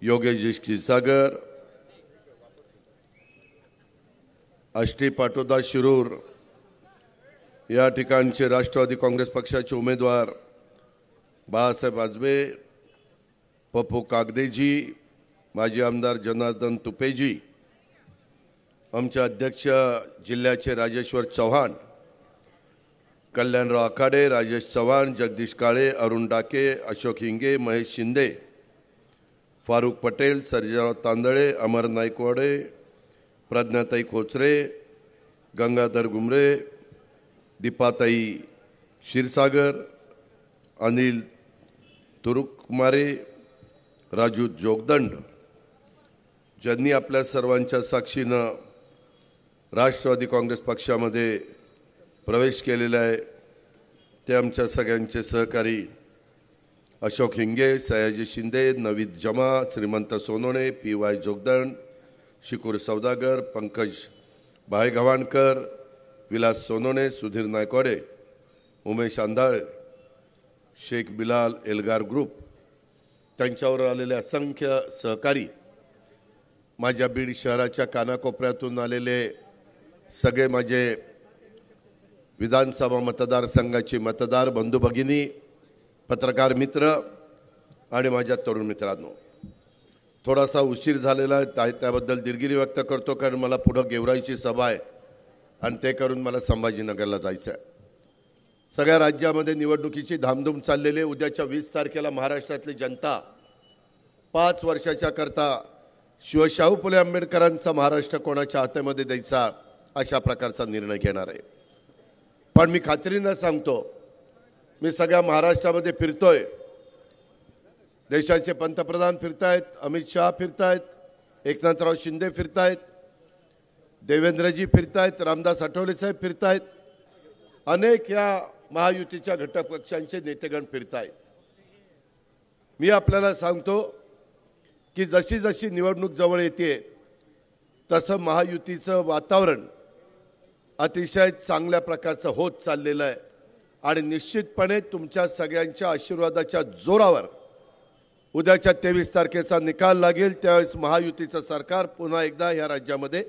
योगेश क्षीरसागर, आष्टी पाटोदा शिरूर या ठिकाणचे राष्ट्रवादी काँग्रेस पक्षाचे उमेदवार बाळासाहेब आजबे, पप्पू कागदेजी, माजी आमदार जनार्दन तुपेजी, आमचे अध्यक्ष जिल्ह्याचे राजेश्वर चव्हाण, कल्याणराव आखाडे, राजेश चव्हाण, जगदीश काळे, अरुण डाके, अशोक हिंगे, महेश शिंदे, फारुख पटेल, सर्जेराव तांदळे, अमर नाईकवाडे, प्रज्ञाताई खोचरे, गंगाधर गुमरे, दीपाताई क्षीरसागर, अनिल तुरुकमारे, राजू जोगदंड, ज्यांनी आपल्या सर्वांच्या साक्षीनं राष्ट्रवादी काँग्रेस पक्षामध्ये प्रवेश केलेला आहे ते आमच्या सगळ्यांचे सहकारी अशोक हिंगे, सयाजी शिंदे, नवीद जमा, श्रीमंत सोनोने, PY जोगदंड, शिकूर सौदागर, पंकज भायगव्हाणकर, विलास सोनोने, सुधीर नायकवाडे, उमेश आंधाळ, शेख बिलाल एल्गार ग्रुप, त्यांच्यावर आलेले असंख्य सहकारी, माझ्या बीड शहराच्या कानाकोपऱ्यातून आलेले सगळे माझे विधानसभा मतदारसंघाचे मतदार बंधू भगिनी, पत्रकार मित्र आणि माझ्या तरुण मित्रांनो, थोडासा उशीर झालेला आहे त्याबद्दल दिलगिरी व्यक्त करतो, कारण मला पुढं गेवराईची सभा आहे आणि ते करून मला संभाजीनगरला जायचं आहे। सगळ्या राज्यामध्ये निवडणुकीची धामधूम चाललेली आहे। उद्याच्या 20 तारखेला महाराष्ट्रातली जनता 5 वर्षाच्या करता शिवशाहू फुले आंबेडकरांचा महाराष्ट्र कोणाच्या हातामध्ये द्यायचा अशा प्रकारचा निर्णय घेणार आहे। पण मी खात्रीने सांगतो, मी सगळ्या महाराष्ट्रामध्ये फिरतोय, देशाचे पंतप्रधान फिरतायत, अमित शहा फिरतायत, एकनाथराव शिंदे फिरतायत, देवेंद्रजी फिरतायत, रामदास आठवले साहेब फिरतायत, अनेक या महायुतीच्या घटक पक्षांचे नेतेगण फिरतायत। मी आपल्याला सांगतो की जशी जशी निवडणूक जवळ येते तसं महायुतीचं वातावरण अतिशय चांगल्या प्रकारचं होत चाललेलं आहे आणि निश्चितपणे तुमच्या सगळ्यांच्या आशीर्वादाच्या जोरावर उद्याच्या 23 तारखेचा निकाल लागेल, त्यावेळेस महायुतीचं सरकार पुन्हा एकदा या राज्यामध्ये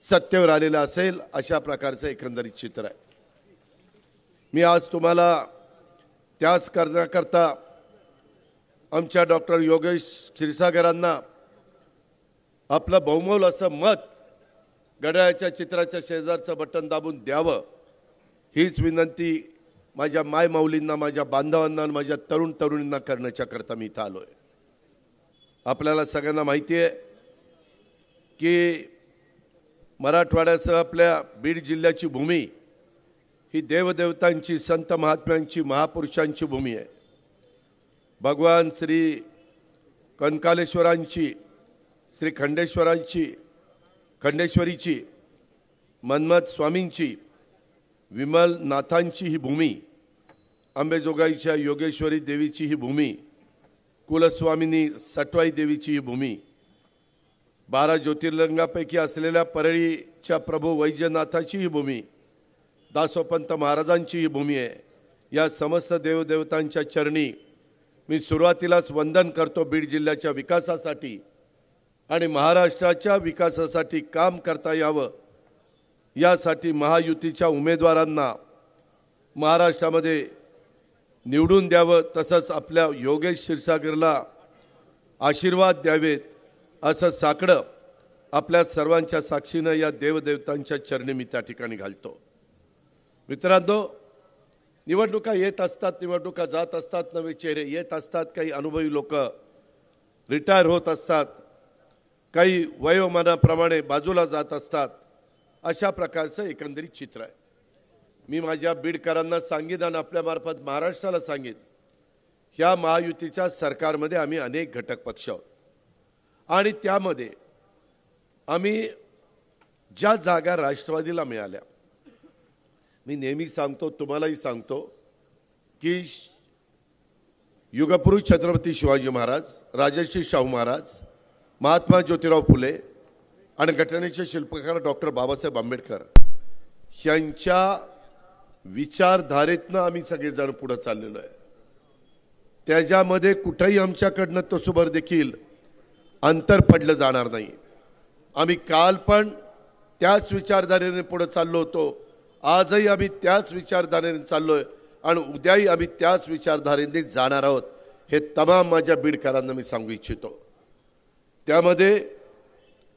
सत्तेवर आलेलं असेल अशा प्रकारचं एकंदरीत चित्र आहे। मी आज तुम्हाला त्याच करण्याकरता आमच्या डॉक्टर योगेश क्षीरसागरांना आपलं बहुमोल असं मत घड्याळाच्या चित्राच्या शेजारचं बटन दाबून द्यावं हीच विनंती माझ्या मायमाऊलींना, माझ्या बांधवांना, माझ्या तरुण तरुणींना करण्याच्या करता मी इथं आलोय। आपल्याला सगळ्यांना माहिती आहे की मराठवाड्यासह आपल्या बीड जिल्ह्याची भूमी ही देवदेवतांची, संत महात्म्यांची, महापुरुषांची भूमी आहे। भगवान श्री कनकालेश्वरांची, श्री खंडेश्वरीची, मन्मथ स्वामींची, विमल नाथांची ही भूमी, अंबेजोगाईच्या योगेश्वरी देवीची ही भूमी, कुलस्वामिनी सटवाई देवीची ही भूमी, 12 ज्योतिर्लिंगापैकी असलेल्या परळीच्या प्रभू वैजनाथाची ही भूमी, दासोपंत महाराजांची ही भूमी आहे। या समस्त देवदेवतांच्या चरणी मी सुरुवातीलाच वंदन करतो। बीड जिल्ह्याच्या विकासासाठी आणि महाराष्ट्राच्या विकासासाठी काम करता यावं यासाठी महायुतीच्या उमेदवारांना महाराष्ट्रामध्ये निवडून द्यावं, तसंच आपल्या योगेश क्षीरसागरला आशीर्वाद द्यावेत असं साकडं आपल्या सर्वांच्या साक्षीनं या देवदेवतांच्या चरणी मी त्या ठिकाणी घालतो। मित्रांनो, निवडणुका येत असतात, निवडणुका जात असतात, नवे चेहरे येत असतात, काही अनुभवी लोक रिटायर होत असतात, काही वयोमानाप्रमाणे बाजूला जात असतात, अशा प्रकारचं एकंदरीत चित्र आहे। मी माझ्या बीडकरांना सांगेन आणि आपल्यामार्फत महाराष्ट्राला सांगेन, ह्या महायुतीच्या सरकारमध्ये आम्ही अनेक घटक पक्ष आहोत आणि त्यामध्ये आम्ही ज्या जागा राष्ट्रवादीला मिळाल्या, मी नेहमी सांगतो, तुम्हालाही सांगतो की युगपुरुष छत्रपती शिवाजी महाराज, राजर्षी शाहू महाराज, महात्मा ज्योतिराव फुले आणि घटनेचे शिल्पकार डॉक्टर बाबासाहेब आंबेडकर यांच्या विचारधारेतनं आम्ही सगळेजण पुढे चाललेलो आहे। त्याच्यामध्ये कुठेही आमच्याकडनं तसुभर देखील अंतर पडलं जाणार नाही। आम्ही काल पण त्याच विचारधारेने पुढे चाललो होतो, आजही आम्ही त्याच विचारधारेने चाललोय आणि उद्याही आम्ही त्याच विचारधारेने जाणार आहोत, हे तमाम माझ्या बीडकरांना मी सांगू इच्छितो। त्यामध्ये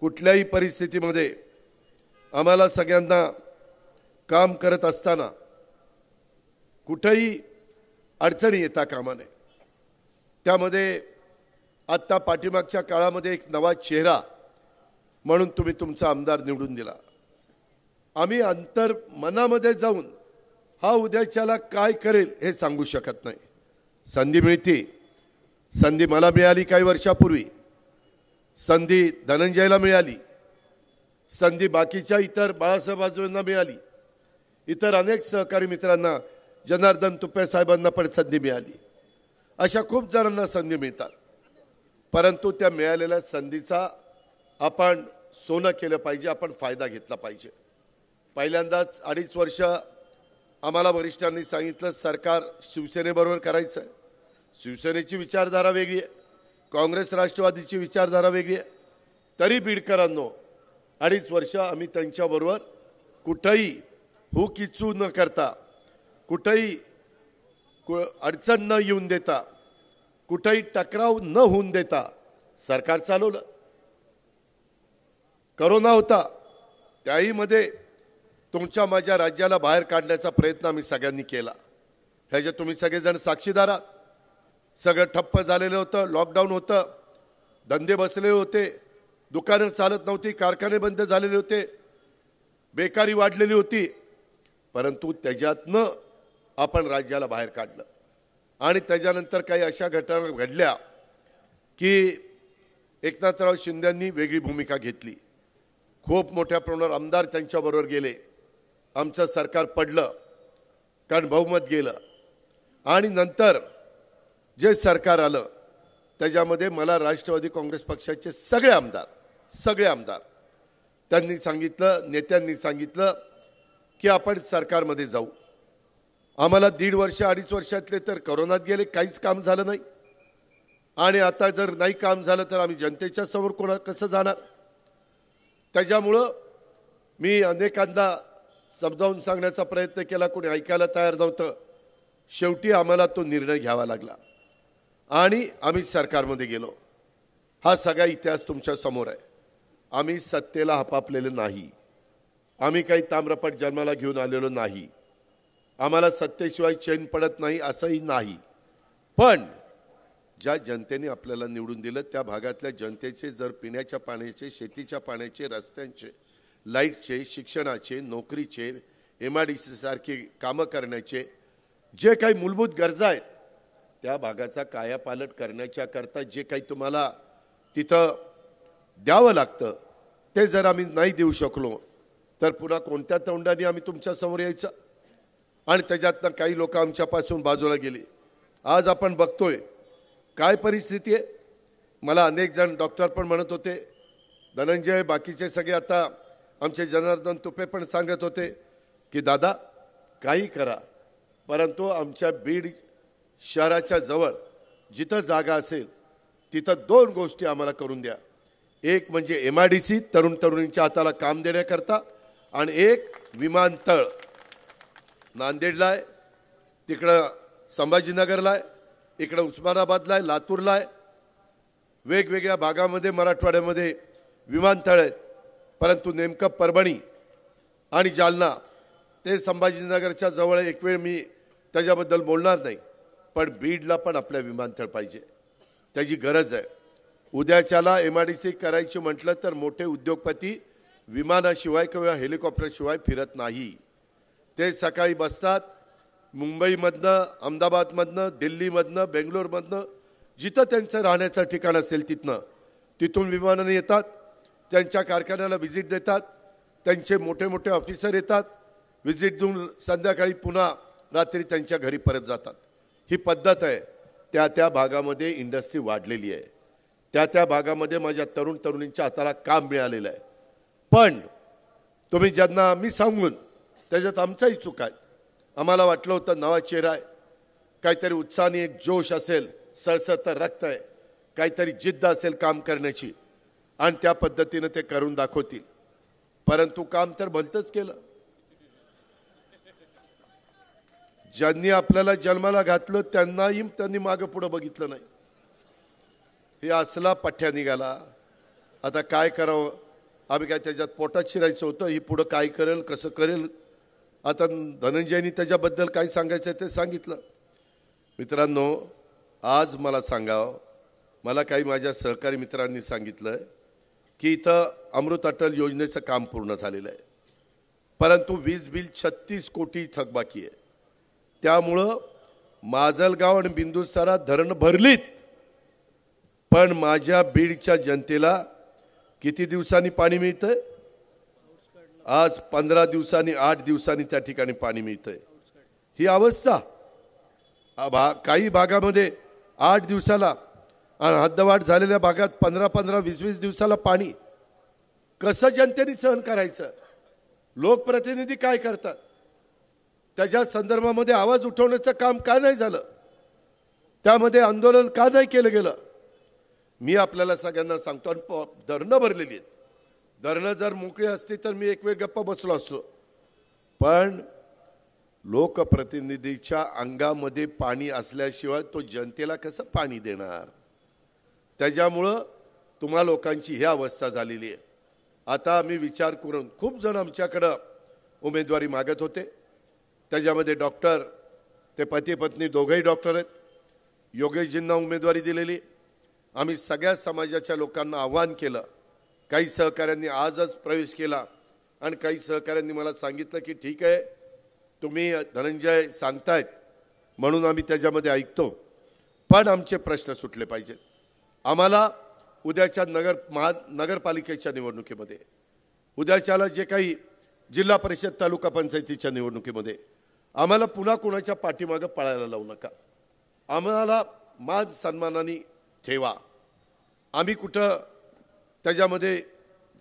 कुठल्याही परिस्थितीमध्ये आम्हाला सगळ्यांना काम करत असताना कुठेही अडचणी येता कामा नये। त्यामध्ये आता पाठीमागच्या काळामध्ये एक नवा चेहरा म्हणून तुम्ही तुमचा आमदार निवडून दिला। आम्ही अंतर मनामध्ये जाऊन हा उद्याच्याला काय करेल हे सांगू शकत नाही। संधी मिळते, संधी मला मिळाली काही वर्षापूर्वी, संधी धनंजयला मिळाली, संधी बाकीच्या इतर बाळासाहेब आजोबांना मिळाली, इतर अनेक सहकारी मित्रांना, जनार्दन तुपे साहेबांना पण संधी मिळाली। अशा खूप जणांना संधी मिळतात, परंतु त्या मिळालेल्या संधीचा आपण सोनं केलं पाहिजे, आपण फायदा घेतला पाहिजे। पहिल्यांदाच 2.5 वर्ष आम्हाला वरिष्ठांनी सांगितलं सरकार शिवसेनेबरोबर करायचं आहे। शिवसेनेची विचारधारा वेगळी आहे, काँग्रेस राष्ट्रवादीची विचारधारा वेगळी आहे, तरी बीडकरांनो 2.5 वर्ष आम्ही त्यांच्याबरोबर कुठेही हुकिचू न करता, कुठेही अडचण न येऊन देता, कुठेही टकराव न होऊन देता सरकार चालवलं। कोरोना होता, त्याही मध्ये तुमच्या माझ्या राज्याला बाहेर काढण्याचा प्रयत्न आम्ही सगळ्यांनी केला। ह्याचे तुम्ही सगळेजण साक्षीदार आहात। सगळं ठप्प झालेलं होतं, लॉकडाऊन होतं, धंदे बसलेले होते, दुकानं चालत नव्हती, कारखाने बंद झालेले होते, बेकारी वाढलेली होती, परंतु त्याच्यातनं आपण राज्याला बाहेर काढलं। आणि त्याच्यानंतर काही अशा घटना घडल्या की एकनाथराव शिंदेंनी वेगळी भूमिका घेतली, खूप मोठ्या प्रमाणावर आमदार त्यांच्याबरोबर गेले, आमचं सरकार पडलं कारण बहुमत गेलं। आणि नंतर जे सरकार आलं त्याच्यामध्ये मला राष्ट्रवादी काँग्रेस पक्षाचे सगळे आमदार त्यांनी सांगितलं, नेत्यांनी सांगितलं की आपण सरकारमध्ये जाऊ। आम्हाला 1.5 वर्ष 2.5 वर्षातले तर कोरोनात गेले, काहीच काम झालं नाही, आणि आता जर नाही काम झालं तर आम्ही जनतेच्या समोर कसं जाणार। त्याच्यामुळं मी अनेकांदा समजावून सांगण्याचा प्रयत्न केला, कोणी ऐकायला तयार नव्हतं। शेवटी आम्हाला तो निर्णय घ्यावा लागला आणि आम्ही सरकारमध्ये गेलो। हा सगळा इतिहास तुमच्या समोर आहे। आम्ही सत्तेला हपापलेले नाही, आम्ही काही ताम्रपट जन्माला घेऊन आलेलो नाही, आम्हाला सत्तेशिवाय चैन पडत नाही असंही नाही। पण ज्या जनतेने आपल्याला निवडून दिलं त्या भागातल्या जनतेचे जर पिण्याच्या पाण्याचे, शेतीच्या पाण्याचे, रस्त्यांचे, लाईटचे, शिक्षणाचे, नोकरीचे, MIDC सारखी कामं करण्याचे जे काही मूलभूत गरजा आहेत त्या भागाचा कायापालट करण्याच्या करता जे काही तुम्हाला तिथं द्यावं लागतं ते जर आम्ही नाही देऊ शकलो तर पुन्हा कोणत्या तोंडाने आम्ही तुमच्या समोर यायचं। आणि त्याच्यातनं काही लोक आमच्यापासून बाजूला गेली। आज आपण बघतोय काय परिस्थिती आहे। मला अनेक जण डॉक्टर पण म्हणत होते, धनंजय बाकीचे सगळे, आता आमचे जनार्दन तुपे पण सांगत होते की दादा काही करा, परंतु आमच्या बीड शहराच्या जवळ जिथं जागा असेल तिथं 2 गोष्टी आम्हाला करून द्या। एक म्हणजे MIDC तरुण तरुणींच्या हाताला काम देण्याकरता, आणि एक विमानतळ नांदेडला आहे, तिकडं संभाजीनगरला आहे, इकडं उस्मानाबादला आहे, लातूरला आहे, वेगवेगळ्या भागामध्ये मराठवाड्यामध्ये विमानतळ आहेत। परंतु नेमकं परभणी आणि जालना ते संभाजीनगरच्या जवळ, एक वेळ मी त्याच्याबद्दल बोलणार नाही, पण बीडला पण आपल्या विमानतळ पाहिजे, त्याची गरज आहे। उद्याच्याला MIDC करायची म्हटलं तर मोठे उद्योगपती विमानाशिवाय किंवा हेलिकॉप्टरशिवाय फिरत नाही। ते सकाळी बसतात मुंबईमधनं, अहमदाबादमधनं, दिल्लीमधनं, बेंगलोरमधनं, जिथं त्यांचं राहण्याचं ठिकाण असेल तिथून विमानाने येतात, त्यांच्या कारखान्याला व्हिजिट देतात, त्यांचे मोठे मोठे ऑफिसर येतात, व्हिजिट देऊन संध्याकाळी पुन्हा रात्री त्यांच्या घरी परत जातात। ही पद्धत आहे। त्या भागामध्ये इंडस्ट्री वाढलेली आहे, त्या भागामध्ये माझ्या तरुण तरुणींच्या हाताला काम मिळालेलं आहे। पण तुम्ही ज्यांना मी सांगून त्याच्यात आमचाही चूक आहे। आम्हाला वाटलं होतं नवा चेहरा आहे, काहीतरी उत्साहाने एक जोश असेल, सळसळतं रक्त आहे, काहीतरी जिद्द असेल काम करण्याची आणि त्या पद्धतीने ते करून दाखवतील, परंतु काम तर भलतंच केलं. ज्यांनी आपल्याला जन्माला घातलं त्यांनी मागे पुढे बघितलं नाही. हे असला पठ्ठ्या निघाला. आता काय करावं, आम्ही काय त्याच्यात पोटात शिरायचं होतं. ही पुढं काय करेल, कसं करेल. आता धनंजयनी त्याच्याबद्दल काय सांगायचं ते सांगितलं. मित्रांनो, आज मला सांगावं, मला काही माझ्या सहकारी मित्रांनी सांगितलं की इथं अमृत अटल योजनेचं काम पूर्ण झालेलं आहे, परंतु वीज बिल 36 कोटी थकबाकी आहे. त्यामुळं माजलगाव आणि बिंदुसारा धरण भरलीत, पण माझ्या बीडच्या जनतेला किती दिवसांनी पाणी मिळतंय? आज 15 दिवसांनी 8 दिवसांनी त्या ठिकाणी पाणी मिळतंय. ही अवस्था काही भागामध्ये 8 दिवसाला आणि हद्दवाढ झालेल्या भागात 15-15, 20-20 दिवसाला पाणी. कसं जनतेने सहन करायचं? लोकप्रतिनिधी काय करतात? त्याच्या संदर्भामध्ये आवाज उठवण्याचं काम का नाही झालं? त्यामध्ये आंदोलन का नाही केलं गेलं? मी आपल्याला सगळ्यांना सांगतो, आणि धरणं भरलेली आहेत. धरणं जर मोकळी असती तर मी एक वेळ गप्पा बसलो असतो, पण लोकप्रतिनिधीच्या अंगामध्ये पाणी असल्याशिवाय तो जनतेला कसं पाणी देणार? त्याच्यामुळं तुम्हा लोकांची ही अवस्था झालेली आहे. आता आम्ही विचार करून खूप जण आमच्याकडं उमेदवारी मागत होते. त्याच्यामध्ये डॉक्टर, ते पती पत्नी दोघंही डॉक्टर आहेत, योगेशजींना उमेदवारी दिलेली. आम्ही सगळ्या समाजाच्या लोकांना आव्हान केलं. काही सहकाऱ्यांनी आजच प्रवेश केला आणि काही सहकाऱ्यांनी मला सांगितलं की ठीक आहे, तुम्ही धनंजय सांगतायत म्हणून आम्ही त्याच्यामध्ये ऐकतो, पण आमचे प्रश्न सुटले पाहिजेत. आम्हाला उद्याच्या नगरपालिकेच्या निवडणुकीमध्ये, उद्याच्याला जे काही जिल्हा परिषद तालुका पंचायतीच्या निवडणुकीमध्ये आम्हाला पुन्हा कुणाच्या पाठीमागं पळायला लावू नका. आम्हाला मान सन्मानाने ठेवा. आम्ही कुठं त्याच्यामध्ये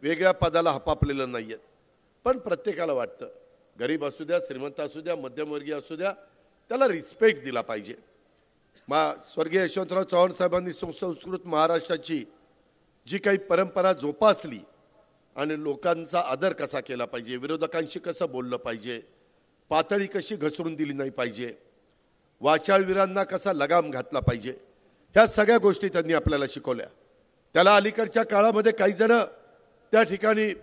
वेगळ्या पदाला हपापलेलं नाही आहेत, पण प्रत्येकाला वाटतं गरीब असू द्या, श्रीमंत असू द्या, मध्यमवर्गीय असू द्या, त्याला रिस्पेक्ट दिला पाहिजे. स्वर्गीय यशवंतराव चव्हाण साहेबांनी सुसंस्कृत महाराष्ट्राची जी काही परंपरा जोपासली आणि लोकांचा आदर कसा केला पाहिजे, विरोधकांशी कसं बोललं पाहिजे, पातळी कशी घसरून दिली नाही पाहिजे, वाचाळवीरांना कसा लगाम घातला पाहिजे, ह्या सगळ्या गोष्टी त्यांनी आपल्याला शिकवल्या. त्याला अलीकडच्या काळामध्ये काही जण त्या ठिकाणी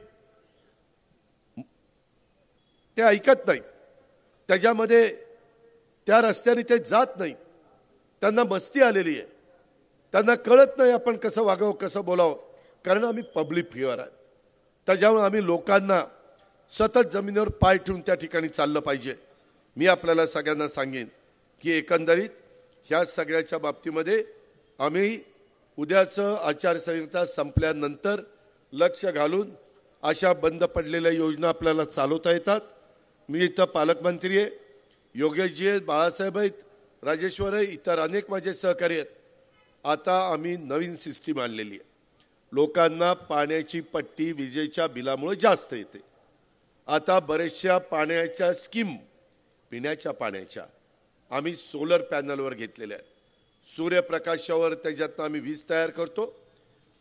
ते ऐकत नाहीत, त्याच्यामध्ये त्या रस्त्याने ते जात नाहीत. त्यांना मस्ती आलेली आहे, त्यांना कळत नाही आपण कसं वागावं, कसं बोलावं, कारण आम्ही पब्लिक फिगर आहे. त्याच्यामुळे आम्ही लोकांना सतत जमिनीवर पाय ठेवून त्या ठिकाणी चाललं पाहिजे. मी आपल्याला सगळ्यांना सांगेन की एकंदरीत ह्या सगळ्याच्या बाबतीमध्ये आम्ही उद्याचं आचारसंहिता संपल्यानंतर लक्ष घालून अशा बंद पडलेल्या योजना आपल्याला चालवता येतात. मी इथं पालकमंत्री आहे, योगेशजी आहेत, बाळासाहेब आहेत, राजेश्वर आहे, इतर अनेक माझे सहकारी आहेत. आता आम्ही नवीन सिस्टीम आणलेली आहे. लोकांना पाण्याची पट्टी विजेच्या बिलामुळे जास्त येते. आता बरेचशा पाण्याच्या स्कीम, पिण्याच्या पाण्याच्या आम्ही सोलर पॅनलवर घेतलेल्या आहेत. सूर्यप्रकाशावर त्याच्यातनं आम्ही वीज तयार करतो,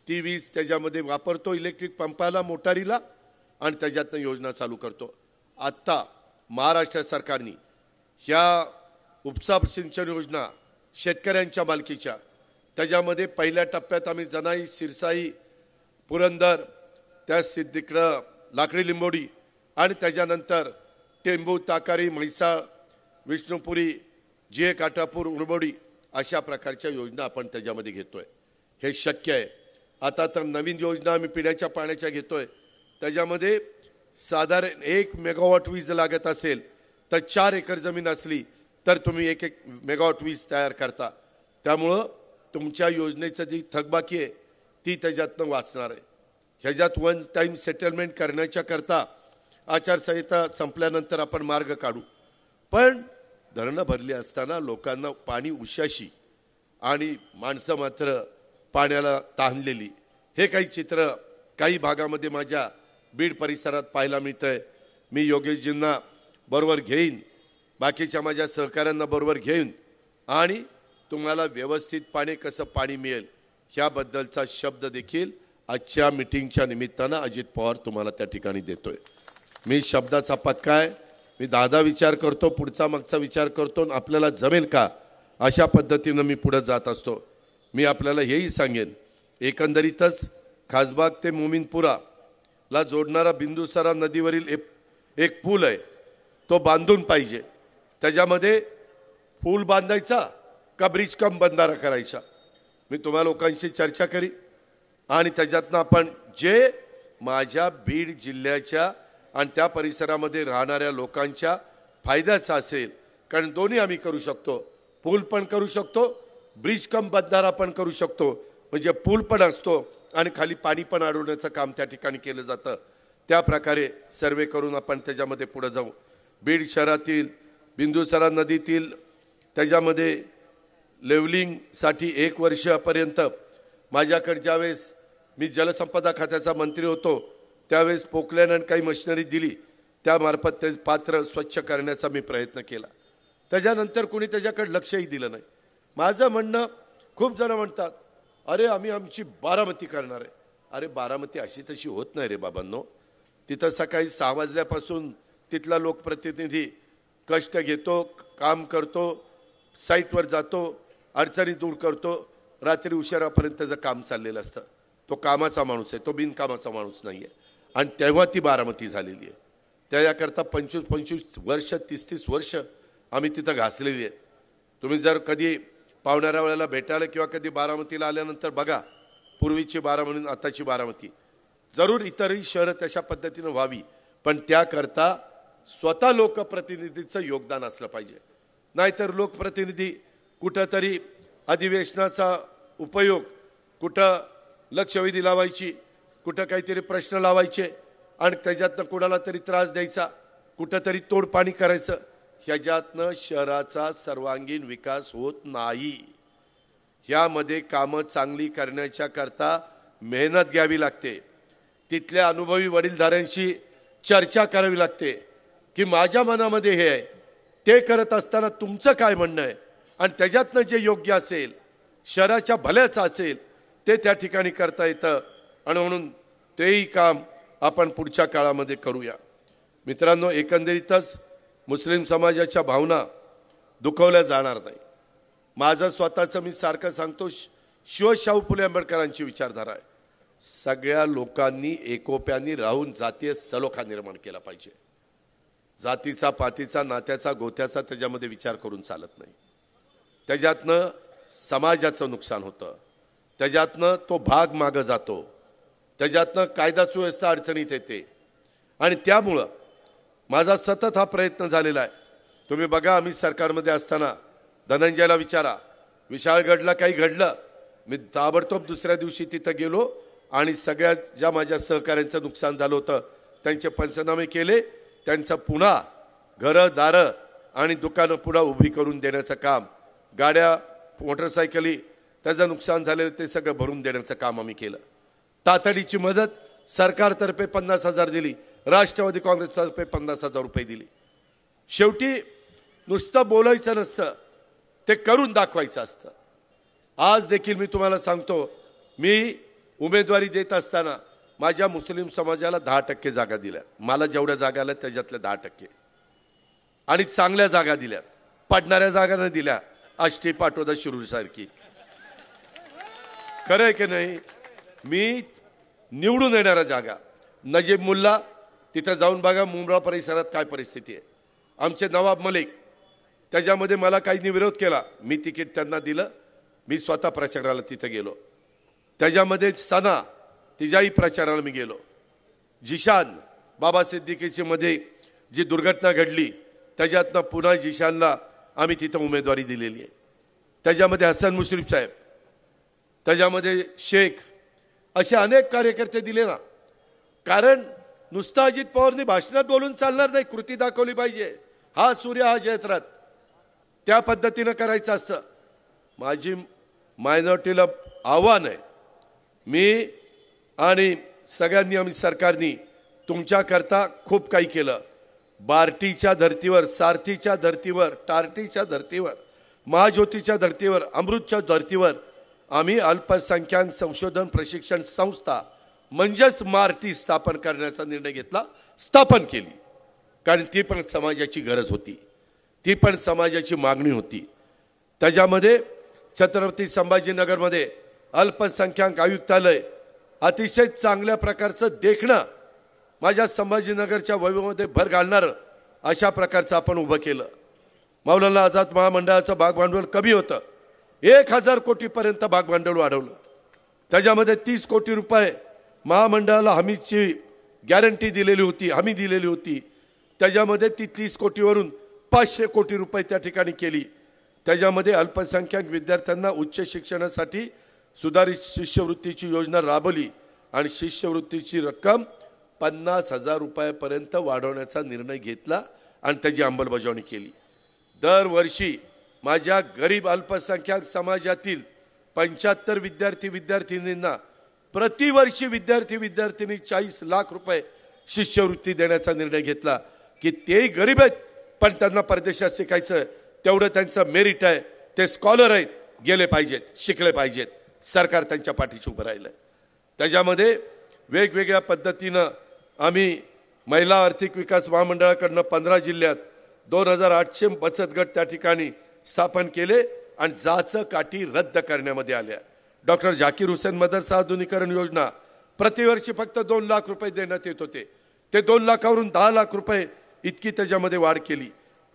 ती वीज त्याच्यामध्ये वापरतो इलेक्ट्रिक पंपाला, मोटारीला, आणि त्याच्यातनं योजना चालू करतो. आत्ता महाराष्ट्र सरकारने ह्या उपसा सिंचन योजना शेतकऱ्यांच्या मालकीच्या, त्याच्यामध्ये पहिल्या टप्प्यात आम्ही जनाई, सिरसाई, पुरंदर, त्या सिद्धिकडं लाकडी लिंबोडी, आणि त्याच्यानंतर टेंबू, ताकारी, म्हैसाळ, विष्णुपुरी, जे काटापूर, उणबोडी, अशा प्रकारच्या योजना आपण त्याच्यामध्ये घेतोय. हे शक्य आहे. आता तर नवीन योजना आम्ही पिण्याच्या पाण्याच्या घेतोय. त्याच्यामध्ये साधारण 1 मेगावॉट वीज लागत असेल तर 4 एकर जमीन असली तर तुम्ही 1 मेगावॉट वीज तयार करता. त्यामुळं तुमच्या योजनेचं जी थकबाकी आहे ती त्याच्यातनं वाचणार आहे. ह्याच्यात वन टाईम सेटलमेंट करण्याच्या करता आचारसंहिता संपल्यानंतर आपण मार्ग काढू. पण धरणं भरली असताना लोकांना पाणी उशाशी आणि माणसं मात्र पाण्याला ताणलेली, हे काही चित्र काही भागामध्ये माझ्या बीड परिसरात पाहायला मिळतंय. मी योगेशजींना बरोबर घेईन, बाकीच्या माझ्या सहकाऱ्यांना बरोबर घेईन, आणि तुम्हाला व्यवस्थित पाणी कसं पाणी मिळेल ह्याबद्दलचा शब्द देखील आजच्या मीटिंगच्या निमित्तानं अजित पवार तुम्हाला त्या ठिकाणी देतोय। मी शब्दाचा पक्का आहे, मी दादा विचार करतो, पुढचा मागचा विचार करतो, आपल्याला जमेल का अशा पद्धतीनं मी पुढे जात असतो। मी आपल्याला हेही सांगेन, एकंदरीतच खासबाग ते मोमीनपुरा ला जोडणारा बिंदुसरा नदीवरील एक पूल आहे, तो बांधून पाहिजे। त्याच्यामध्ये पूल बांधायचा का ब्रिज कम बंधारा करायचा, मी तुम्हा लोकांशी चर्चा करी आणि त्याच्यातनं आपण जे माझ्या बीड जिल्ह्याच्या आणि त्या परिसरामध्ये राहणाऱ्या लोकांच्या फायद्याचा असेल, कारण दोन्ही आम्ही करू शकतो, पूल पण करू शकतो, ब्रिज कम बंधारा पण करू शकतो, म्हणजे पूल पण असतो आणि खाली पाणी पण अडवण्याचं काम त्या ठिकाणी केलं जातं। त्या प्रकारे सर्वे करून आपण त्याच्यामध्ये पुढे जाऊ। बीड शहरातील बिंदुसरा नदीतील त्याच्यामध्ये लेवलिंगसाठी 1 वर्षापर्यंत माझ्याकडे ज्यावेळेस मी जलसंपदा खात्याचा मंत्री होतो त्यावेळेस पोकलॅन आणि काही मशिनरी दिली, त्यामार्फत ते पात्र स्वच्छ करण्याचा मी प्रयत्न केला। त्याच्यानंतर कोणी त्याच्याकडे लक्षही दिलं नाही। माझं म्हणणं, खूप जण म्हणतात अरे आम्ही आमची बारामती करणार आहे। अरे बारामती अशी तशी होत नाही रे बाबांनो। तिथं सकाळी 6 वाजल्यापासून तिथला लोकप्रतिनिधी कष्ट घेतो, काम करतो, साईटवर जातो, अडचणी दूर करतो, रात्री उशिरापर्यंत त्याचं काम चाललेलं असतं। तो कामाचा माणूस आहे, तो बिनकामाचा माणूस नाही आहे। आणि तेव्हा ती बारामती झालेली आहे। त्याच्याकरता 25-25 वर्ष 30-30 वर्ष आम्ही तिथं घासलेली आहेत। तुम्ही जर कधी पावणाऱ्या वेळेला भेटायला किंवा कधी बारामतीला आल्यानंतर बघा, पूर्वीची बारामती आताची बारामती, जरूर इतरही शहरं तशा पद्धतीनं व्हावी, पण त्याकरता स्वतः लोकप्रतिनिधीचं योगदान असलं पाहिजे। नाहीतर लोकप्रतिनिधी कुठंतरी अधिवेशनाचा उपयोग, कुठं लक्षवेधी लावायची, कुठं काहीतरी प्रश्न लावायचे आणि त्याच्यातनं कोणाला तरी त्रास द्यायचा, कुठंतरी तोडपाणी करायचं, ह्याच्यातनं शहराचा सर्वांगीण विकास होत नाही। ह्यामध्ये कामं चांगली करण्याच्या करता मेहनत घ्यावी लागते, तिथल्या अनुभवी वडीलधाऱ्यांशी चर्चा करावी लागते की माझ्या मनामध्ये हे आहे, ते करत असताना तुमचं काय म्हणणं आहे आणि त्याच्यातनं जे योग्य असेल, शहराच्या भल्याचं असेल, ते त्या ठिकाणी करता येतं आणि म्हणून तेही काम आपण पुढच्या काळामध्ये करूया। मित्रांनो, एकंदरीतच मुस्लिम समाजाच्या भावना दुखवल्या जाणार नाही। माझं स्वतःचं मी सारखं सांगतो, शाहू फुले आंबेडकरांची विचारधारा आहे, सगळ्या लोकांनी एकोप्याने राहून जातीय सलोखा निर्माण केला पाहिजे। जातीचा, पातीचा, नात्याचा, गोत्याचा त्याच्यामध्ये विचार करून चालत नाही। त्याच्यातनं समाजाचं नुकसान होतं, त्याच्यातनं तो भाग मागं जातो, त्याच्यातनं कायदा सुव्यवस्था अडचणीत येते। आणि त्यामुळं माझा सतत हा प्रयत्न झालेला आहे। तुम्ही बघा, आम्ही सरकारमध्ये असताना धनंजयला विचारा, विशाळगडला काही घडलं, मी ताबडतोब दुसऱ्या दिवशी तिथं गेलो आणि सगळ्या ज्या माझ्या सहकाऱ्यांचं नुकसान झालं होतं त्यांचे पंचनामे केले, त्यांचं पुन्हा घरं दारं आणि दुकानं पुन्हा उभी करून देण्याचं काम, गाड्या मोटरसायकली त्याचं नुकसान झालेलं ते सगळं भरून देण्याचं काम आम्ही केलं। तातडीची मदत सरकारतर्फे 50,000 दिली, राष्ट्रवादी काँग्रेसतर्फे 50,000 रुपये दिली। शेवटी नुसतं बोलायचं नसतं, ते करून दाखवायचं असतं। आज देखील मी तुम्हाला सांगतो, मी उमेदवारी देत असताना माझ्या मुस्लिम समाजाला 10% जागा दिल्या, मला जेवढ्या जागा आल्या त्याच्यातल्या 10%, आणि चांगल्या जागा दिल्या, पडणाऱ्या जागा नाही दिल्या, आष्टी पाटोदा शिरूर सारखी। खरं आहे की नाही? मी निवडून येणाऱ्या जागा, नजीब मुल्ला तिथं जाऊन बघा मुंब्रा परिसरात काय परिस्थिती आहे। आमचे नवाब मलिक, त्याच्यामध्ये मला काहींनी विरोध केला, मी तिकीट त्यांना दिलं, मी स्वतः प्रचाराला तिथं गेलो। त्याच्यामध्ये सना, तिच्याही प्रचाराला मी गेलो। जिशान बाबा सिद्दीकीची मध्ये जी दुर्घटना घडली त्याच्यातनं पुन्हा जिशानला आम्ही तिथं उमेदवारी दिलेली आहे। त्याच्यामध्ये हसन मुश्रीफ साहेब, त्याच्यामध्ये शेख, असे अनेक कार्यकर्ते दिले ना। कारण नुसतं अजित पवारनी भाषणात बोलून चालणार नाही, कृती दाखवली पाहिजे। हा सूर्य हा जयत्रथ, त्या पद्धतीनं करायचं असतं। माझी मायनॉरिटीला आव्हान आहे, मी आणि सगळ्यांनी, आम्ही सरकारनी तुमच्याकरता खूप काही केलं। बार्टीच्या धर्तीवर, सारथीच्या धर्तीवर, टार्टीच्या धर्तीवर, महाज्योतीच्या धर्तीवर, अमृतच्या धर्तीवर आम्ही अल्पसंख्याक संशोधन प्रशिक्षण संस्था म्हणजेच मार्टी स्थापन करण्याचा निर्णय घेतला, स्थापन केली. कारण ती पण समाजाची गरज होती, ती पण समाजाची मागणी होती. त्याच्यामध्ये छत्रपती संभाजीनगरमध्ये अल्पसंख्याक आयुक्तालय अतिशय चांगल्या प्रकारचं देखणं माझ्या संभाजीनगरच्या वैभवामध्ये भर घालणारं अशा प्रकारचं आपण उभं केलं. मौलाना आझाद महामंडळाचं भागभांडवल कमी होतं, 1000 कोटीपर्यंत भागभांडवल वाढवलं. त्याच्यामध्ये 30 कोटी रुपये महामंडळाला हमीची गॅरंटी दिलेली होती, हमी दिलेली होती. त्याच्यामध्ये ती 30 कोटीवरून 500 कोटी रुपये त्या ठिकाणी केली. त्याच्यामध्ये अल्पसंख्याक विद्यार्थ्यांना उच्च शिक्षणासाठी सुधारित शिष्यवृत्तीची योजना राबवली आणि शिष्यवृत्तीची रक्कम 50,000 रुपयापर्यंत वाढवण्याचा निर्णय घेतला आणि त्याची अंमलबजावणी केली. दरवर्षी माझ्या गरीब अल्पसंख्याक समाजातील 75 विद्यार्थी-विद्यार्थिनींना प्रतिवर्षी विद्यार्थी-विद्यार्थिनी 40 लाख रुपये शिष्यवृत्ती देण्याचा निर्णय घेतला की तेही गरीब आहेत पण त्यांना परदेशात शिकायचं, तेवढं त्यांचं मेरिट आहे, ते स्कॉलर आहेत, गेले पाहिजेत, शिकले पाहिजेत. सरकार त्यांच्या पाठीशी उभं राहिलं. त्याच्यामध्ये वेगवेगळ्या पद्धतीनं आम्ही महिला आर्थिक विकास महामंडळाकडनं 15 जिल्ह्यात 2800 बचत गट त्या ठिकाणी स्थापन केले आणि जाचं काठी रद्द करण्यामध्ये आल्या. डॉक्टर झाकीर हुसेन मदरसा आधुनिकीकरण योजना प्रतिवर्षी फक्त 2 लाख रुपये देण्यात येत होते, ते 2 लाखावरून 10 लाख रुपये इतकी त्याच्यामध्ये वाढ केली.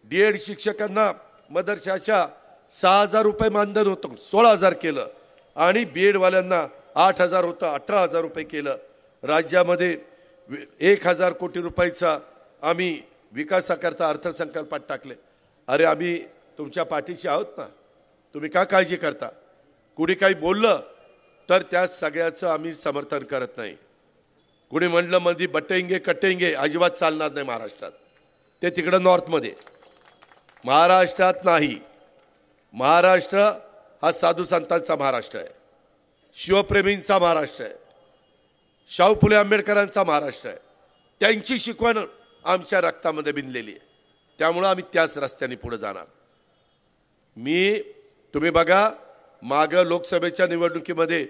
DED शिक्षकांना मदरशाच्या 6,000 रुपये मानधन होतं, 16,000 केलं आणि BED वाल्यांना 8,000 होतं, 18,000 रुपये केलं. राज्यामध्ये 1,000 कोटी रुपयाचा आम्ही विकासाकरता अर्थसंकल्पात टाकले. अरे आम्ही तुमच्या पाठीशी आहोत ना, तुम्ही का काळजी करता? कुणी काही बोललं तर त्या सगळ्याचं आम्ही समर्थन करत नाही. कुणी म्हणलं मध्ये बटेंगे कटेंगे अजिबात चालणार नाही महाराष्ट्रात, ते तिकडं नॉर्थमध्ये, महाराष्ट्रात नाही. महाराष्ट्र हा साधू संतांचा महाराष्ट्र आहे, शिवप्रेमींचा महाराष्ट्र आहे, शाहू फुले आंबेडकरांचा महाराष्ट्र आहे. त्यांची शिकवण आमच्या रक्तामध्ये भिनलेली आहे, त्यामुळं आम्ही त्याच रस्त्याने पुढे जाणार. तुम्ही बघा मागं लोकसभेच्या निवडणुकीमध्ये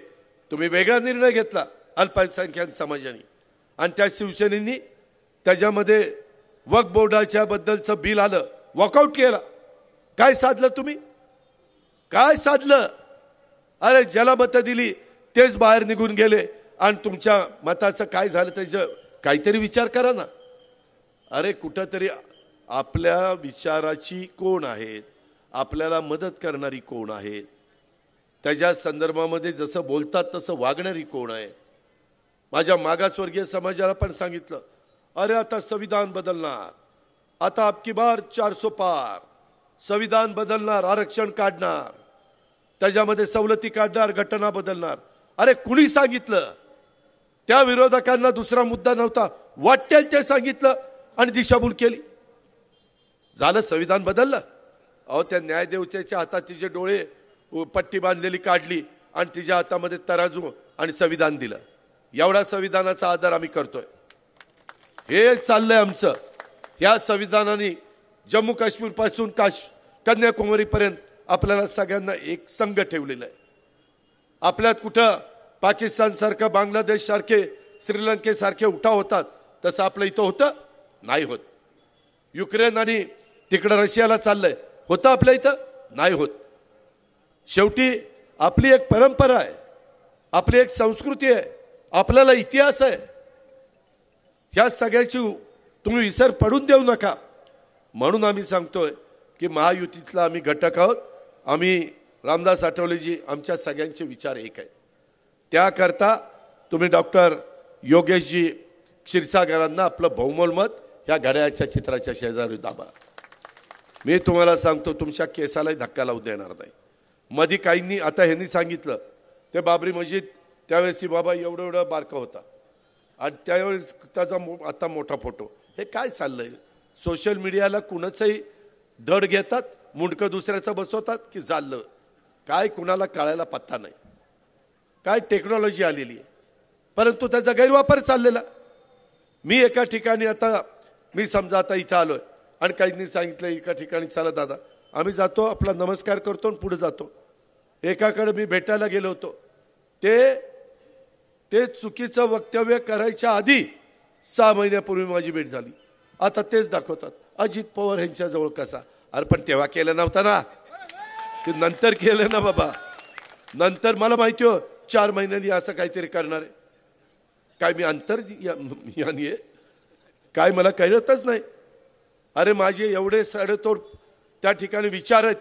तुम्ही वेगळा निर्णय घेतला अल्पसंख्याक समाजाने आणि त्या शिवसेनेनी त्याच्यामध्ये वक्फ बोर्डाच्या बद्दलचं बिल आलं, वॉकआउट केला. काय साधलं तुम्ही? काय साधलं? अरे ज्याला मतं दिली तेच बाहेर निघून गेले आणि तुमच्या मताचं काय झालं त्याचं काहीतरी विचार करा ना. अरे कुठंतरी आपल्या विचाराची कोण आहेत, आपल्याला मदत करणारी कोण आहेत, त्याच्या संदर्भामध्ये जसं बोलतात तसं वागणारी कोण आहे. माझ्या मागासवर्गीय समाजाला पण सांगितलं, अरे आता संविधान बदलणार, आता अबकी बार 400 पार, संविधान बदलणार, आरक्षण काढणार, त्याच्यामध्ये सवलती काढणार, घटना बदलणार. अरे कुणी सांगितलं? त्या विरोधकांना दुसरा मुद्दा नव्हता, वाटेल ते सांगितलं आणि दिशाभूल केली. झालं संविधान बदललं. अहो त्या न्यायदेवतेच्या हातात तिचे डोळे पट्टी बांधलेली काढली आणि तिच्या हातामध्ये तराजू आणि संविधान दिलं. एवढा संविधानाचा आदर आम्ही करतोय. हे चाललंय आमचं. या संविधानाने जम्मू काश्मीर पासून कन्याकुमारीपर्यंत आपल्याला सगळ्यांना एक संघ ठेवलेला आहे. आपल्यात कुठं पाकिस्तान सारखं, बांगलादेश सारखे, श्रीलंकेसारखे उठाव होतात तसं आपलं इथं होतं? नाही होत. युक्रेन आणि तिकडं रशियाला चाललंय, होतं आपल्या इथं? नाही होत. शेवटी आपली एक परंपरा आहे, आपली एक संस्कृती आहे, आपल्याला इतिहास आहे. ह्या सगळ्याची तुम्ही विसर पडून देऊ नका. म्हणून आम्ही सांगतोय की महायुतीतला आम्ही घटक आहोत. आम्ही रामदास आठवलेजी आमच्या सगळ्यांचे विचार एक आहेत. त्याकरता तुम्ही डॉक्टर योगेशजी क्षीरसागरांना आपलं बहुमोल मत ह्या घड्याळाच्या चित्राच्या शेजारी दाबा. मी तुम्हाला सांगतो तुमच्या केसालाही धक्का लावू देणार नाही. मध्ये काहींनी आता ह्यांनी सांगितलं ते बाबरी मस्जिद त्यावेळेस बाबा एवढं एवढं बारका होता आणि त्यावेळेस त्याचा आता मोठा फोटो. हे काय चाललंय? सोशल मीडियाला कुणाचंही धड घेतात, मुंडकं दुसऱ्याचं बसवतात की चाललं काय, कुणाला कळायला पत्ता नाही. काय टेक्नॉलॉजी आलेली आहे, परंतु त्याचा गैरवापर चाललेला. मी एका ठिकाणी आता मी समजा आता इथं आलोय आणि काहींनी सांगितलं एका ठिकाणी चला दादा आम्ही जातो, आपला नमस्कार करतो आणि पुढे जातो. एकाकडे मी भेटायला गेलो होतो, ते चुकीचं वक्तव्य करायच्या आधी 6 महिन्यापूर्वी माझी भेट झाली. आता तेच दाखवतात अजित पवार यांच्या जवळ कसा. अरे पण तेव्हा केलं नव्हतं ना, ते नंतर केलं ना बाबा. नंतर मला माहिती हो 4 महिन्यांनी असं काहीतरी करणार आहे. काय मी अंतर्यामी आहे काय मला कळतच नाही. अरे माझे एवढे सडेतोड त्या ठिकाणी विचार आहेत,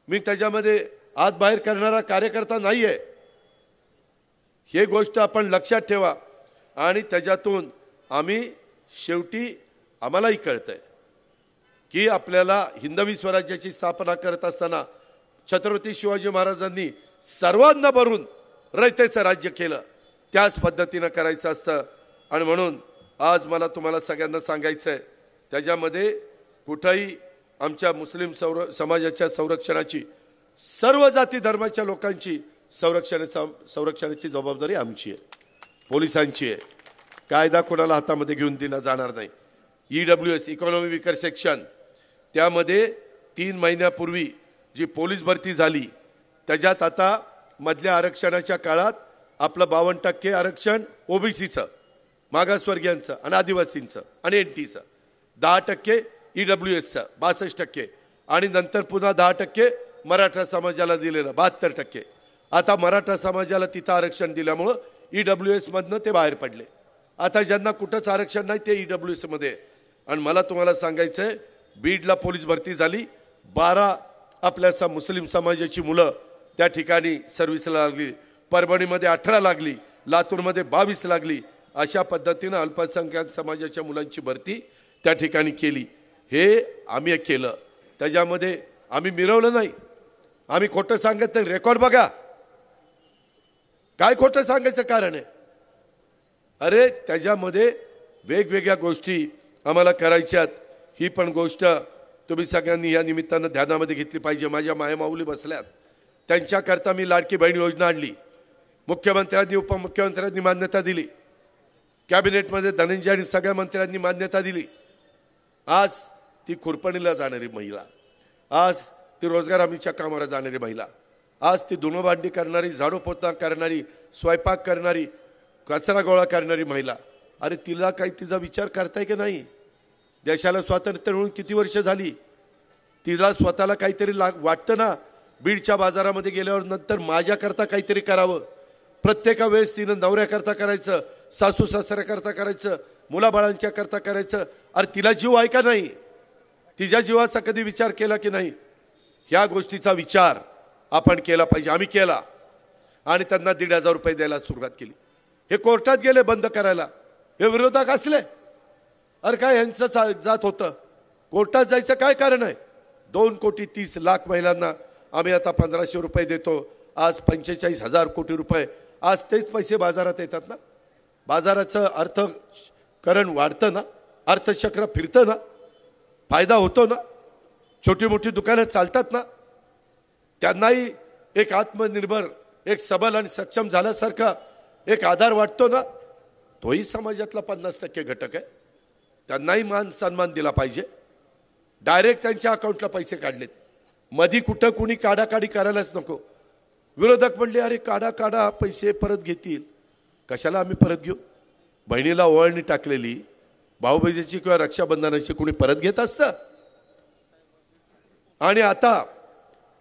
मी त्याच्यामध्ये आत बाहेर करणारा कार्यकर्ता नाही आहे. हे गोष्ट आपण लक्षात ठेवा. आणि त्याच्यातून आम्ही शेवटी आम्हालाही कळतंय की आपल्याला हिंदवी स्वराज्याची स्थापना करत असताना छत्रपती शिवाजी महाराजांनी सर्वांना भरून रयतेचं राज्य केलं, त्याच पद्धतीनं करायचं असतं. आणि म्हणून आज मला तुम्हाला सगळ्यांना सांगायचं आहे, त्याच्यामध्ये कुठंही आमच्या मुस्लिम समाजाच्या संरक्षणाची, सर्व जाती धर्माच्या लोकांची संरक्षणाची जबाबदारी आमची आहे, पोलिसांची आहे. कायदा कोणाला हातामध्ये घेऊन दिला जाणार नाही. EWS इकॉनॉमी वीकर सेक्शन, त्यामध्ये 3 महिन्यापूर्वी जी पोलीस भरती झाली त्याच्यात आता मधल्या आरक्षणाच्या काळात आपलं 52% आरक्षण OBCचं, मागासवर्गीयांचं आणि आदिवासींचं आणि NTचं, 10% EWSचं 62%, आणि नंतर पुन्हा 10% मराठा समाजाला दिलेलं 72%. आता मराठा समाजाला तिथं आरक्षण दिल्यामुळं EWS मधनं ते बाहेर पडले. आता ज्यांना कुठंच आरक्षण नाही ते EWS मध्ये. आणि मला तुम्हाला सांगायचं आहे, बीडला पोलीस भरती झाली, 12 आपल्या मुस्लिम समाजाची मुलं त्या ठिकाणी सर्व्हिसला लागली, परभणीमध्ये 18 लागली, लातूरमध्ये 22 लागली. अशा पद्धतीनं अल्पसंख्याक समाजाच्या मुलांची भरती त्या ठिकाणी केली. हे आम्ही केलं, त्याच्यामध्ये आम्ही मिरवलं नाही, आम्ही खोटं सांगत नाही. रेकॉर्ड बघा, काय खोटं सांगायचं कारण आहे. अरे त्याच्यामध्ये वेगवेगळ्या गोष्टी आम्हाला करायच्यात. ही पण गोष्ट तुम्ही सगळ्यांनी या निमित्तानं ध्यानामध्ये घेतली पाहिजे. माझ्या मायमाऊली बसल्यात, त्यांच्याकरता मी लाडकी बहीण योजना आणली. मुख्यमंत्र्यांनी उपमुख्यमंत्र्यांनी मान्यता दिली, कॅबिनेटमध्ये धनंजय आणि सगळ्या मंत्र्यांनी मान्यता दिली. आज ती खुरपणीला जाणारी महिला, आज ती रोजगार हमीच्या कामाला जाणारी महिला, आज ती धुणं भांडी करणारी, झाडू पोता करणारी, स्वयंपाक करणारी, कचरा गोळा करणारी महिला. अरे तिला काही तिचा विचार करताय की नाही? देशाला स्वातंत्र्य मिळून किती वर्ष झाली? तिला स्वतःला काहीतरी वाटतं ना, बीडच्या बाजारामध्ये गेल्यावर नंतर माझ्याकरता काहीतरी करावं. प्रत्येका वेळेस तिनं नवऱ्याकरता करायचं, सासू सासऱ्याकरता करायचं, मुलाबाळांच्या करता करायचं. अरे तिला जीव आहे का नाही? तिच्या जीवाचा कधी विचार केला की नाही? ह्या गोष्टीचा विचार आपण केला पाहिजे. आम्ही केला आणि त्यांना 1,500 रुपये द्यायला सुरुवात केली. हे कोर्टात गेले बंद करायला, हे विरोधक असले. अरे काय यांचं जात होतं, कोर्टात जायचं काय कारण आहे? 2,30,00,000 महिलांना आम्ही आता 1,500 रुपये देतो. आज 45,000 कोटी रुपये, आज तेच पैसे बाजारात येतात ना. बाजाराचं अर्थकरण वाढतं ना, अर्थचक्र फिरतं ना, फायदा होतो ना, छोटी मोठी दुकानं चालतात ना, त्यांनाही एक आत्मनिर्भर, एक सबल आणि सक्षम झाल्यासारखा एक आधार वाटतो ना. तोही समाजातला 50% घटक आहे, त्यांनाही मान सन्मान दिला पाहिजे. डायरेक्ट त्यांच्या अकाउंटला पैसे काढलेत, मधी कुठं कुणी काढाकाढी करायलाच नको. विरोधक म्हणले अरे काढा पैसे परत घेतील. कशाला आम्ही परत घेऊ? बहिणीला ओवाळणी टाकलेली भाऊबीजेची किंवा रक्षाबंधनाची कुणी परत घेत असतं? आणि आता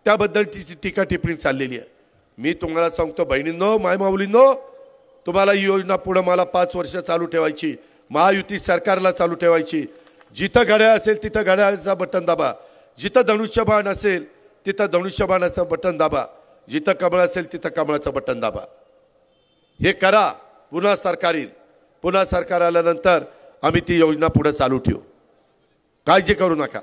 त्याबद्दल तिची टीका टिप्पणी चाललेली आहे. मी तुम्हाला सांगतो बहिणींनो, मायमाऊलींनो, तुम्हाला ही योजना पुढे मला 5 वर्ष चालू ठेवायची, महायुती सरकारला चालू ठेवायची. जिथं घड्याळ असेल तिथं घड्याळाचं बटन दाबा, जिथं धनुष्यबाण असेल तिथं धनुष्यबाणाचं बटन दाबा, जिथं कमळ असेल तिथं कमळाचं बटन दाबा. हे करा. पुन्हा सरकार येईल, पुन्हा सरकार आल्यानंतर आम्ही ती योजना पुढे चालू ठेवू, काळजी करू नका.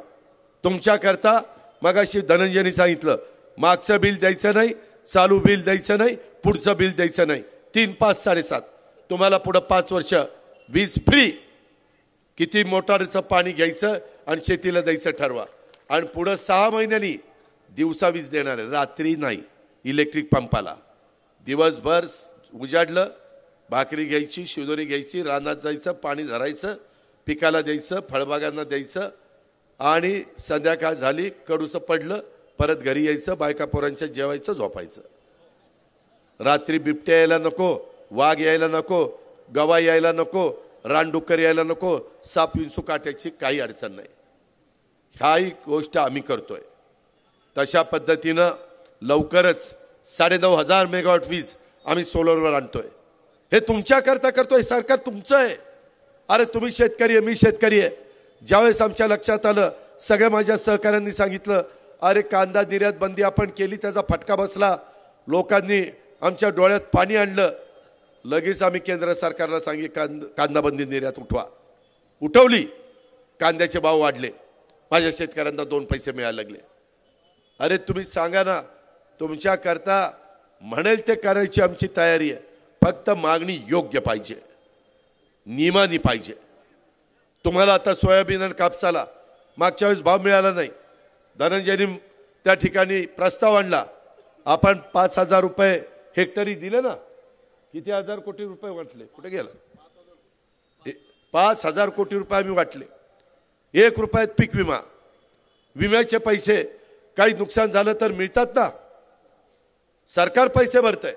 तुमच्याकरता मगाशी धनंजयनी सांगितलं, मागचं बिल द्यायचं नाही, चालू बिल द्यायचं नाही, पुढचं बिल द्यायचं नाही. 3, 5, 7.5 तुम्हाला पुढे 5 वर्ष वीज फ्री. किती मोटारचं पाणी घ्यायचं आणि शेतीला द्यायचं ठरवा. आणि पुढे 6 महिन्यांनी दिवसा वीज देणार आहे, रात्री नाही. इलेक्ट्रिक पंपाला दिवसभर उजाडलं, भाकरी घ्यायची, शिदोरी घ्यायची, रानात जायचं, पाणी धरायचं, पिकाला द्यायचं, फळबागांना द्यायचं. आणि संध्याकाळ झाली, कडूचं पडलं, परत घरी यायचं, बायका पोरांच्या जेवायचं, झोपायचं. रात्री बिबट्या यायला नको, वाघ यायला नको, गवा यायला नको, रानडुक्कर यायला नको, साप विंचू काट्याची काही अडचण नाही. ह्याही गोष्ट आम्ही करतोय. तशा पद्धतीनं लवकरच 9,500 मेगावॉट वीज आम्ही सोलरवर आणतोय. हे तुमच्याकरता करतोय, सरकार तुमचं आहे. अरे तुम्ही शेतकरी आहे, मी शेतकरी आहे. ज्यावेळेस आमच्या लक्षात आलं, सगळ्या माझ्या सहकाऱ्यांनी सांगितलं, अरे कांदा निर्यात बंदी आपण केली, त्याचा फटका बसला, लोकांनी आमच्या डोळ्यात पाणी आणलं. लगेच आम्ही केंद्र सरकारला सांगितलं कांदा बंदी निर्यात उठवा. उठवली. कांद्याचे भाव वाढले, माझ्या शेतकऱ्यांना 2 पैसे मिळायला लागले. अरे तुम्ही सांगा ना, तुमच्याकरता म्हणेल ते करायची आमची तयारी आहे. फक्त मागणी योग्य पाहिजे, नियमानी पाहिजे. तुम्हाला आता सोयाबीन आणि कापसाला मागच्या वेळेस भाव मिळाला नाही. धनंजयनी त्या ठिकाणी प्रस्ताव आणला, आपण 5,000 रुपये हेक्टरी दिले ना. किती हजार कोटी रुपये वाटले, कुठे गेला? 5,000 कोटी रुपये आम्ही वाटले. 1 रुपयात पीक विमा, विम्याचे पैसे काही नुकसान झालं तर मिळतात ना, सरकार पैसे भरतंय.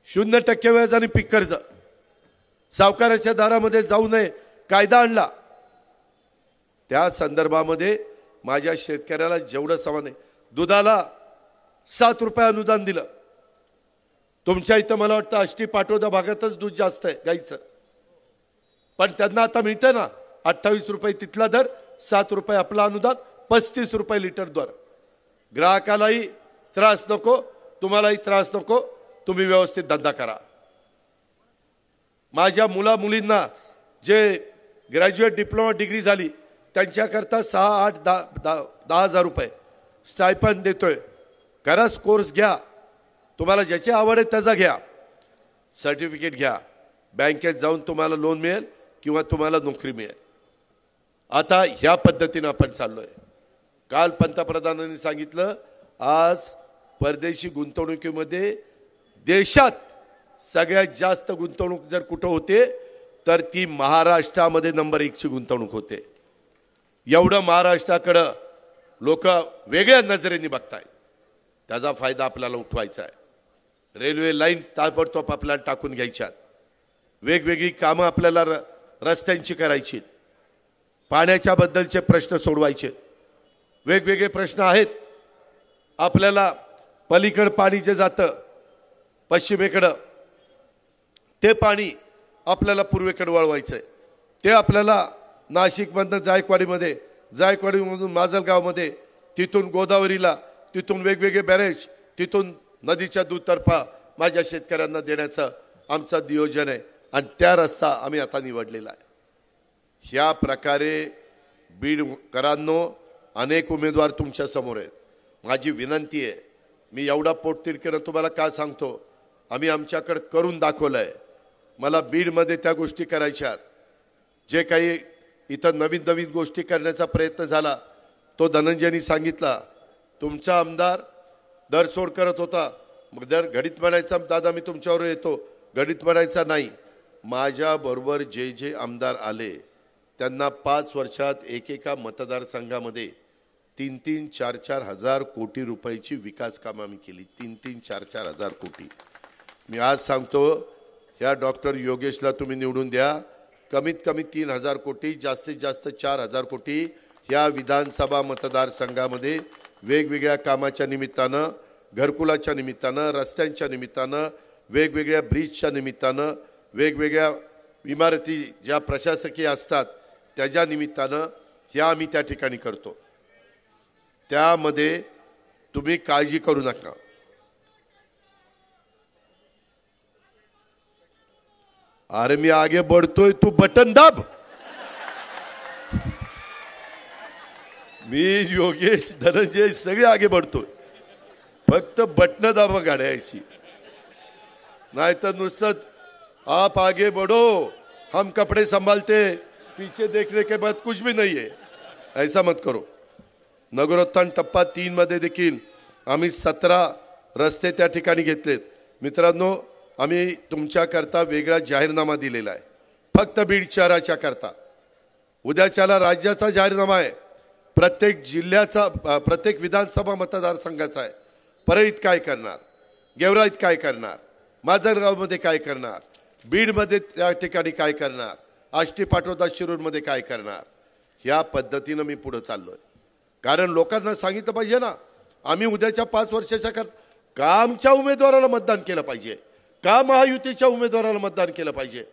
0% व्याजाने पीक कर्ज, सावकाराच्या दारामध्ये जाऊ नये कायदा आणला. त्या संदर्भामध्ये माझ्या शेतकऱ्याला जेवढं समान आहे, दुधाला 7 रुपये अनुदान दिलं. तुमच्या इथं मला वाटतं आष्टी पाटोदा भागातच दूध जास्त आहे गाईचं, पण त्यांना आता मिळतं ना 28 रुपये तिथला दर, 7 रुपये आपला अनुदान, 35 रुपये लिटर दर. ग्राहकालाही त्रास नको, तुम्हालाही त्रास नको, तुम्ही व्यवस्थित धंदा करा. माझ्या मुला मुलींना जे ग्रॅज्युएट डिप्लोमा डिग्री झाली त्यांच्याकरता 6, 8, 10 हजार रुपये स्टायपंड देतोय. खरंच कोर्स घ्या, तुम्हाला ज्याची आवड आहे त्याचा घ्या, सर्टिफिकेट घ्या, बँकेत जाऊन तुम्हाला लोन मिळेल किंवा तुम्हाला नोकरी मिळेल. आता ह्या पद्धतीने आपण चाललोय. काल पंतप्रधानांनी सांगितलं, आज परदेशी गुंतवणुकीमध्ये देशात सगळ्यात जास्त गुंतवणूक जर कुठं होते तर ती महाराष्ट्रामध्ये नंबर 1 ची गुंतवणूक होते. एवढं महाराष्ट्राकडं लोक वेगळ्या नजरेने बघतायत. त्याचा फायदा आपल्याला उठवायचा आहे. रेल्वे लाईन ताबडतोब आपल्याला टाकून घ्यायच्यात. वेगवेगळी कामं आपल्याला रस्त्यांची करायची, पाण्याच्या बद्दलचे प्रश्न सोडवायचे. वेगवेगळे प्रश्न आहेत. आपल्याला पलीकडं पाणी जे जातं पश्चिमेकडं, ते पाणी आपल्याला पूर्वेकडे वळवायचं आहे. ते आपल्याला नाशिकमधनं जायकवाडीमधून माजलगावमध्ये, तिथून गोदावरीला, तिथून वेगवेगळे बॅरेज, तिथून नदीच्या दुतर्फा माझ्या शेतकऱ्यांना देण्याचं आमचं नियोजन आहे आणि त्या रस्ता आम्ही आता निवडलेला आहे. ह्या प्रकारे बीडकरांनो, अनेक उमेदवार तुमच्या समोर आहेत. माझी विनंती आहे, मी एवढा पोटतिडकीनं तुम्हाला का सांगतो, आम्ही आमच्याकडे करून दाखवलं आहे. मला बीडमध्ये त्या गोष्टी करायच्यात. जे काही इथं नवीन नवीन गोष्टी करण्याचा प्रयत्न झाला तो धनंजयनी सांगितला. तुमचा आमदार दरसोड करत होता, मग दर घडीत म्हणायचा, दादा मी तुमच्यावर येतो, घडीत म्हणायचा नाही. माझ्याबरोबर जे जे आमदार आले त्यांना 5 वर्षात एकेका मतदारसंघामध्ये 3-3, 4-4 हजार कोटी रुपयाची विकास कामं आम्ही केली. 3-3, 4-4 हजार कोटी. मी आज सांगतो, ह्या डॉक्टर योगेशला तुम्ही निवडून द्या. कमीत कमी 3,000 कोटी, जास्तीत जास्त 4,000 कोटी ह्या विधानसभा मतदारसंघामध्ये वेगवेगळ्या कामाच्या निमित्तानं, घरकुलाच्या निमित्तानं, रस्त्यांच्या निमित्तानं, वेगवेगळ्या ब्रिजच्या निमित्तानं, वेगवेगळ्या इमारती ज्या प्रशासकीय असतात त्याच्या निमित्तानं ह्या आम्ही त्या ठिकाणी करतो. त्यामध्ये तुम्ही काळजी करू नका. अरे मी आगे बढ़तोय, तू बटन दाब. मी योगेश, धनंजय सगळे आगे बढ़तोय, फक्त बटन दाबा गाड्याची. नाहीतर नुसतं आप आगे बढ़ो हम कपड़े संभालते, पीछे देखने के बाद कुछ भी नहीं है, ऐसा मत करो. नगरोत्थान टप्पा 3 मध्ये देखील आम्ही 17 रस्ते त्या ठिकाणी घेतलेत. मित्रांनो, आम्ही तुमच्याकरता वेगळा जाहीरनामा दिलेला आहे, फक्त बीड शहराच्या करता. उद्याच्याला राज्याचा जाहीरनामा आहे. प्रत्येक जिल्ह्याचा प्रत्येक विधानसभा मतदारसंघाचा आहे. परळीत काय करणार, गेवराईत काय करणार, माजलगावमध्ये काय करणार, बीडमध्ये त्या ठिकाणी काय करणार, आष्टी पाटोदा शिरूरमध्ये काय करणार, ह्या पद्धतीनं मी पुढे चाललोय. कारण लोकांना सांगितलं पाहिजे ना, आम्ही उद्याच्या 5 वर्षाच्या का आमच्या उमेदवाराला मतदान केलं पाहिजे, का महायुतीच्या उमेदवाराला मतदान केलं पाहिजे,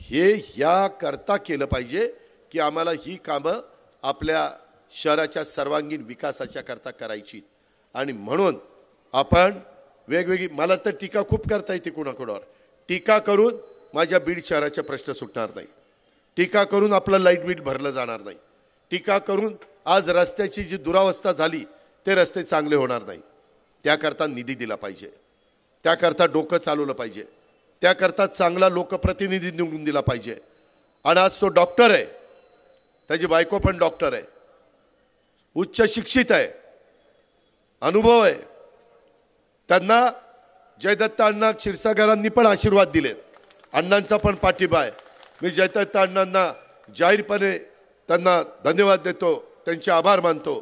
हे ह्या करता केलं पाहिजे की आम्हाला ही कामं आपल्या शहराच्या सर्वांगीण विकासाच्या करता करायची. आणि म्हणून आपण वेगवेगळी, मला तर टीका खूप करता येते कुणाकुणावर, टीका करून माझ्या बीड शहराचे प्रश्न सुटणार नाही, टीका करून आपलं लाईट बिल भरलं जाणार नाही, टीका करून आज रस्त्याची जी दुरावस्था झाली ते रस्ते चांगले होणार नाही. त्याकरता निधी दिला पाहिजे, त्याकरता डोकं चालवलं पाहिजे, त्याकरता चांगला लोकप्रतिनिधी निवडून दिला पाहिजे. आणि आज तो डॉक्टर आहे, त्याची बायको पण डॉक्टर आहे, उच्च शिक्षित आहे, अनुभव आहे. त्यांना जयदत्त अण्णा क्षीरसागरांनी पण आशीर्वाद दिलेत, अण्णांचा पण पाठिंबा आहे. मी जयदत्त अण्णांना जाहीरपणे त्यांना धन्यवाद देतो, त्यांचे आभार मानतो.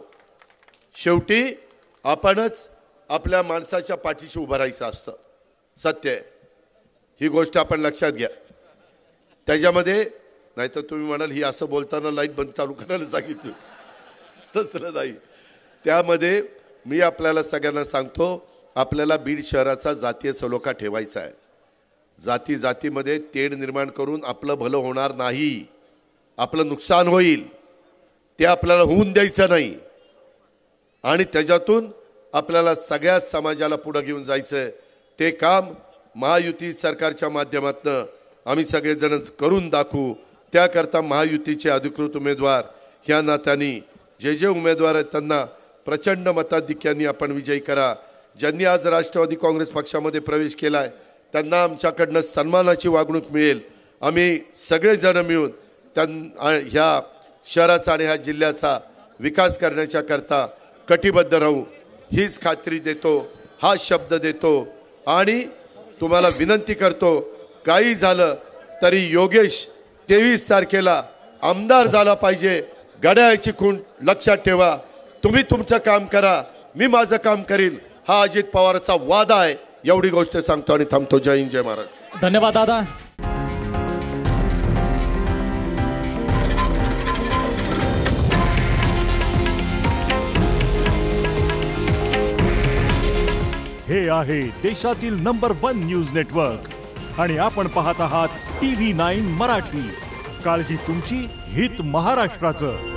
शेवटी आपणच आपल्या माणसाच्या पाठीशी उभं राहायचं असतं, सत्य आहे, ही गोष्ट आपण लक्षात घ्या. त्याच्यामध्ये नाहीतर तुम्ही म्हणाल ही असं बोलताना लाईट बंद चालू करायला सांगितलं, तसं नाही. त्यामध्ये मी आपल्याला सगळ्यांना सांगतो, आपल्याला बीड शहराचा जातीय सलोखा ठेवायचा आहे. जाती जातीमध्ये तेढ निर्माण करून आपलं भलं होणार नाही, आपलं नुकसान होईल, ते आपल्याला होऊन द्यायचं नाही. आणि त्याच्यातून आपल्याला सगळ्या समाजाला पुढे घेऊन जायचं, ते काम महायुती सरकारच्या माध्यमातून आम्ही सगळेजण करून दाखवू. त्याकरता महायुतीचे अधिकृत उमेदवार ह्या नात्याने जे जे उमेदवार आहेत त्यांना प्रचंड मताधिक्याने आपण विजयी करा. ज्यांनी आज राष्ट्रवादी काँग्रेस पक्षामध्ये प्रवेश केला आहे त्यांना आमच्याकडनं सन्मानाची वागणूक मिळेल. आम्ही सगळेजण मिळून ह्या शहराचा आणि ह्या जिल्ह्याचा विकास करण्याच्या करता कटिबद्ध राहू, हीच खात्री देतो, हा शब्द देतो. आणि तुम्हाला विनंती करतो, काही झालं तरी योगेश 23 तारखेला आमदार झाला पाहिजे. घड्याळाची खूण लक्षात ठेवा. तुम्ही तुमचं काम करा, मी माझं काम करील, हा अजित पवारचा वादा आहे. एवढी गोष्ट सांगतो आणि थांबतो. जय हिंद, जय महाराष्ट्र. धन्यवाद दादा. हे आहे देशातील नंबर 1 न्यूज नेटवर्क आणि आपण पाहत आहात TV9 मराठी. काळजी तुमची, हित महाराष्ट्राचं.